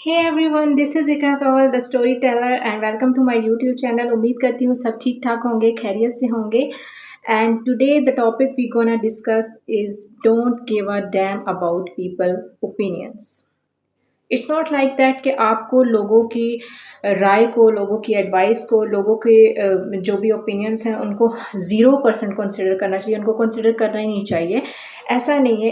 Hey everyone, this is Ikra Kawal, the storyteller, and welcome to my YouTube channel. उम्मीद करती हूँ सब ठीक ठाक होंगे, खैरियत से होंगे. And today the topic we're gonna discuss is don't give a damn about people opinions. It's not like that कि आपको लोगों की राय को, लोगों की एडवाइस को, लोगों के जो भी ओपिनियंस हैं उनको 0% कंसिडर करना चाहिए, उनको कंसिडर करना ही नहीं चाहिए. ऐसा नहीं है.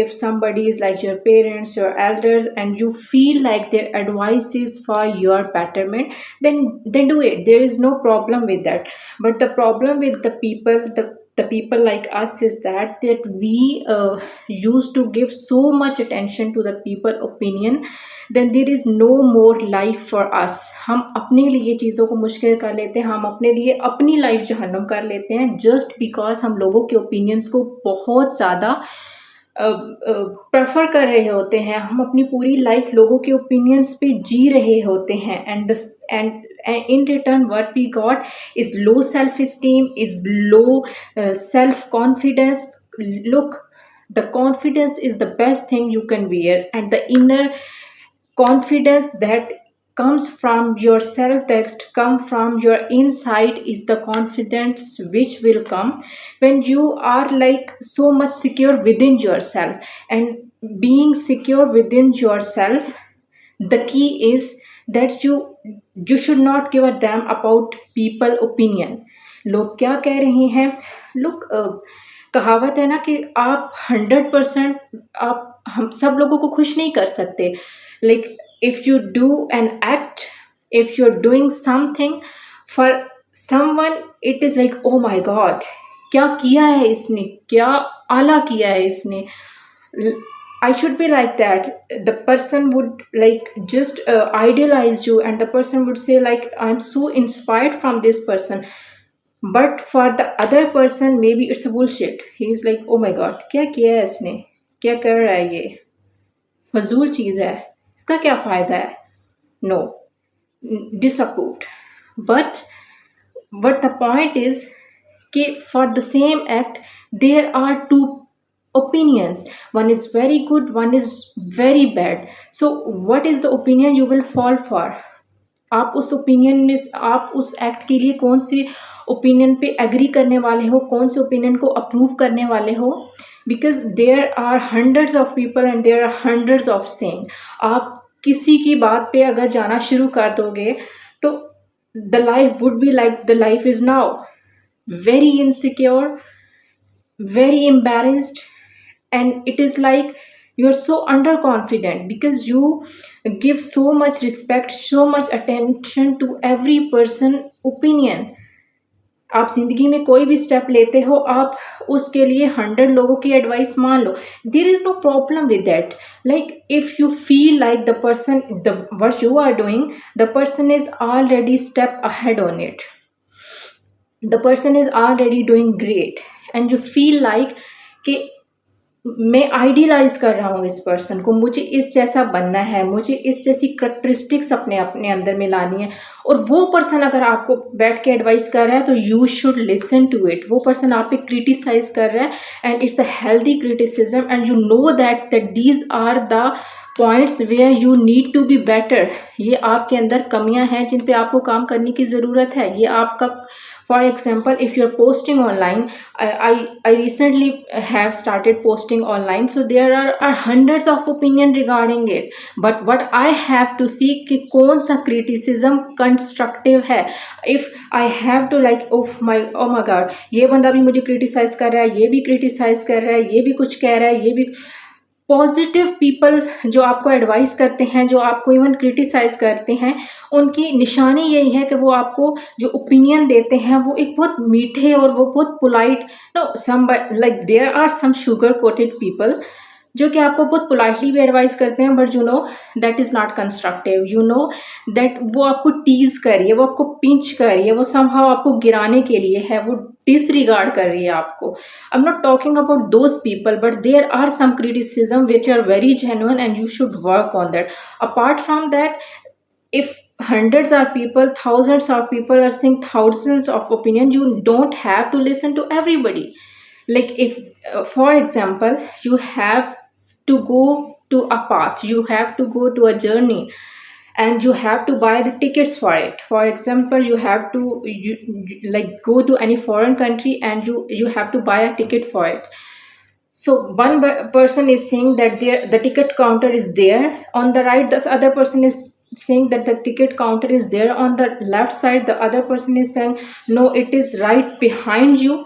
If somebody is like your parents, your elders, and you feel like their advice is for your betterment, then do it. There is no problem with that. But the problem with the people like us is that we used to give so much attention to the people opinion, then there is no more life for us. हम अपने लिए चीज़ों को मुश्किल कर लेते हैं, हम अपने लिए अपनी लाइफ जहन्नुम कर लेते हैं जस्ट बिकॉज हम लोगों के ओपिनियंस को बहुत ज़्यादा प्रेफर कर रहे होते हैं. हम अपनी पूरी लाइफ लोगों के ओपिनियंस पे जी रहे होते हैं. And in return what we got is low self esteem, is low self confidence. Look, the confidence is the best thing you can wear, and the inner confidence that comes from yourself, that come from your inside, is the confidence which will come when you are like so much secure within yourself. And being secure within yourself, the key is that you should not give a damn about people opinion. लोग क्या कह रहे हैं. Look, कहावत है ना कि आप 100% आप हम सब लोगों को खुश नहीं कर सकते. Like if you do an act, if you are doing something for someone, it is like oh my God, क्या किया है इसने, क्या आला किया है इसने. I should be like that. The person would like just idealize you, and the person would say like, I'm so inspired from this person. But for the other person, maybe it's a bullshit. He is like, oh my god, क्या किया है इसने, क्या कर रहा है ये, फजूल चीज़ है, इसका क्या फ़ायदा है. No, disapproved. But the point is कि for the same act there are two opinions. One is very good, one is very bad. So what is the opinion you will fall for? आप उस opinion में, आप उस act के लिए कौन सी opinion पे एग्री करने वाले हो, कौन से ओपिनियन को अप्रूव करने वाले हो. Because there are hundreds of people and there are hundreds of saying. आप किसी की बात पे अगर जाना शुरू कर दोगे तो the life would be like the life is now, very insecure, very embarrassed, and it is like you're so underconfident because you give so much respect, so much attention to every person opinion. आप जिंदगी में कोई भी step लेते हो, आप उसके लिए 100 लोगों की एडवाइस मान लो. There is no problem with that. Like if you feel like the person, the what you are doing, the person is already step ahead on it, the person is already doing great, and you feel like कि मैं idealise कर रहा हूँ इस person को, मुझे इस जैसा बनना है, मुझे इस जैसी करेक्टरिस्टिक्स अपने अपने अंदर में लानी है. और वो पर्सन अगर आपको बैठ के एडवाइस कर रहा है तो you should listen to it. वो पर्सन आप पे क्रिटिसाइज कर रहा है and it's a healthy criticism, and you know that these are the points where you need to be better. ये आपके अंदर कमियां हैं जिन पे आपको काम करने की ज़रूरत है. ये आपका, for example, if you're posting online, I recently have started posting online, so there are hundreds of opinion regarding it. But what I have to see कि कौन सा criticism constructive है. If I have to like, oh my god, ये बंदा भी मुझे criticize कर रहा है, ये भी criticize कर रहा है, ये भी कुछ कह रहा है, ये भी पॉजिटिव पीपल जो आपको एडवाइस करते हैं, जो आपको इवन क्रिटिसाइज करते हैं, उनकी निशानी यही है कि वो आपको जो ओपिनियन देते हैं वो एक बहुत मीठे और वो बहुत polite, no some like there are some sugar coated people जो कि आपको बहुत पोलाइटली भी एडवाइस करते हैं, but you know that is not constructive. You know that वो आपको टीज कर रही है, वो आपको पिंच कर रही है, वो समहाउ आपको गिराने के लिए है, वो डिसरिगार्ड कर रही है आपको. I am not talking about those people, but there are some criticism which are very genuine and you should work on that. Apart from that, if hundreds of people, thousands of people are saying thousands of opinion, you don't have to listen to everybody. Like if for example you have to go to a path, you have to go to a journey, and you have to buy the tickets for it. For example, you have to like go to any foreign country, and you have to buy a ticket for it. So one person is saying that the ticket counter is there on the right, the other person is saying that the ticket counter is there on the left side, the other person is saying no, it is right behind you.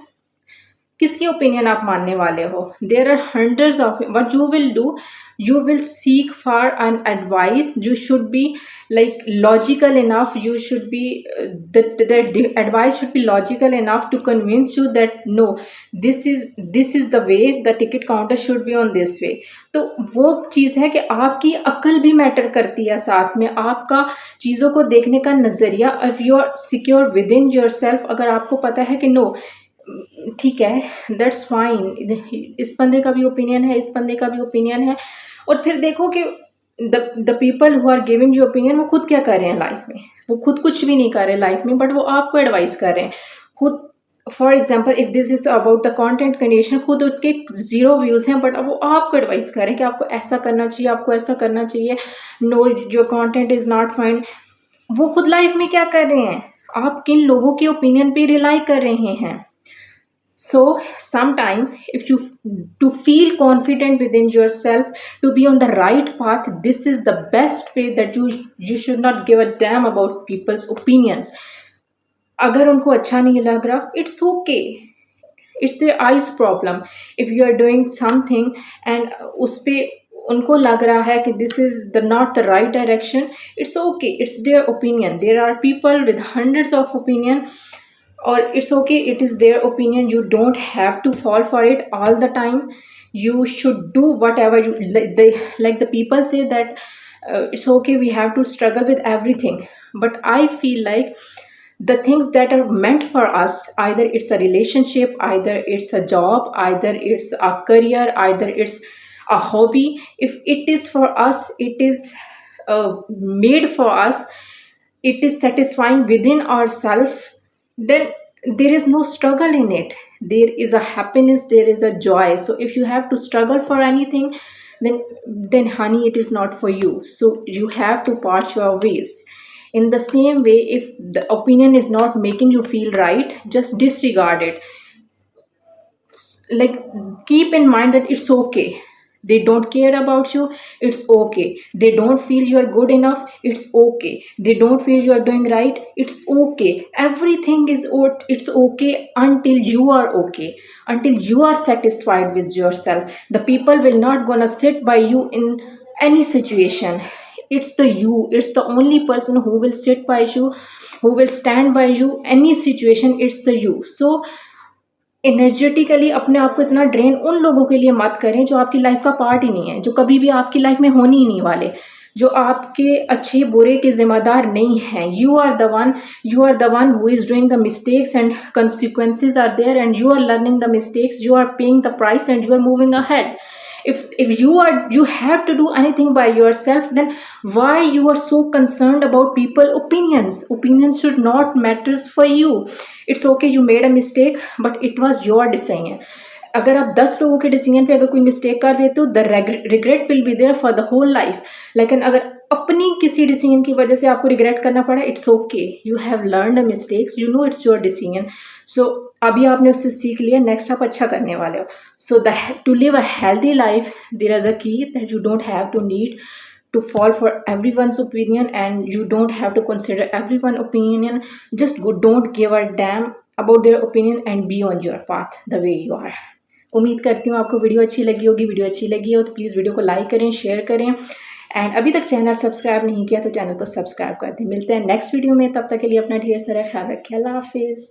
किसकी opinion आप मानने वाले हो? There are hundreds of, what you will do, you will seek for an advice. You should be like logical enough, you should be the advice should be logical enough to convince you that no, this is the way, the ticket counter should be on this way. तो वो चीज़ है कि आपकी अक्ल भी matter करती है, साथ में आपका चीज़ों को देखने का नज़रिया. If you are secure within yourself, अगर आपको पता है कि नो ठीक है, दैट्स फाइन, इस बंदे का भी ओपिनियन है, इस बंदे का भी ओपिनियन है, और फिर देखो कि the people who are giving you opinion वो खुद क्या कर रहे हैं लाइफ में. वो खुद कुछ भी नहीं कर रहे लाइफ में, बट वो आपको एडवाइस कर रहे हैं खुद. For example, if this is about the content creation, खुद उनके 0 व्यूज हैं, बट अब वो आपको एडवाइस कर रहे हैं कि आपको ऐसा करना चाहिए, आपको ऐसा करना चाहिए, know your content is not fine. वो खुद लाइफ में क्या कर रहे हैं, आप किन लोगों के ओपिनियन पे रिलाई कर रहे हैं. So sometimes, if you to feel confident within yourself, to be on the right path, this is the best way, that you should not give a damn about people's opinions. अगर उनको अच्छा नहीं लग रहा, it's okay, it's their eyes problem. If you are doing something and उस पे उनको लग रहा है कि this is the not the right direction, it's okay, it's their opinion. There are people with hundreds of opinion, or it's okay, it is their opinion. You don't have to fall for it all the time. You should do whatever you like the people say that it's okay, we have to struggle with everything. But I feel like the things that are meant for us, either it's a relationship, either it's a job, either it's a career, either it's a hobby, if it is for us, it is made for us, it is satisfying within ourselves, then there is no struggle in it. There is a happiness, there is a joy. So if you have to struggle for anything, then honey, it is not for you. So you have to part your ways. In the same way, if the opinion is not making you feel right, just disregard it. Like, keep in mind that it's okay, they don't care about you, it's okay. They don't feel you're good enough, it's okay. They don't feel you're doing right, it's okay. Everything is it's okay until you are okay, until you are satisfied with yourself. The people will not gonna sit by you in any situation. It's the only person who will sit by you, who will stand by you any situation. It's the you. So energetically अपने आप को इतना drain उन लोगों के लिए मत करें जो आपकी लाइफ का पार्ट ही नहीं है, जो कभी भी आपकी लाइफ में होने ही नहीं वाले, जो आपके अच्छे बुरे के जिम्मेदार नहीं हैं. You are the one who is doing the mistakes, and consequences are there, and you are learning the mistakes, you are paying the price, and you are moving ahead. If you have to do anything by yourself, then why you are so concerned about people opinions should not matters for you. It's okay, you made a mistake, but it was your decision. अगर आप 10 लोगों के decision पे अगर कोई mistake कर देते हो, the regret will be there for the whole life. लेकिन अगर अपनी किसी डिसीजन की वजह से आपको रिग्रेट करना पड़ा, it's okay, you have learn the mistakes, you know it's your decision. So अभी आपने उससे सीख लिया, नेक्स्ट आप अच्छा करने वाले हो. So to live a healthy life, there is a key that you don't have to need to fall for everyone's opinion, and you don't have to consider everyone's opinion. Just don't give a damn about their opinion and be on your path the way you are. उम्मीद करती हूँ आपको video अच्छी लगी होगी. Video अच्छी लगी हो तो प्लीज़ वीडियो को लाइक करें, शेयर करें, एंड अभी तक चैनल सब्सक्राइब नहीं किया तो चैनल को सब्सक्राइब कर दें. मिलते हैं नेक्स्ट वीडियो में, तब तक के लिए अपना ढेर सारा ख्याल रखें. अल्लाह हाफिज़.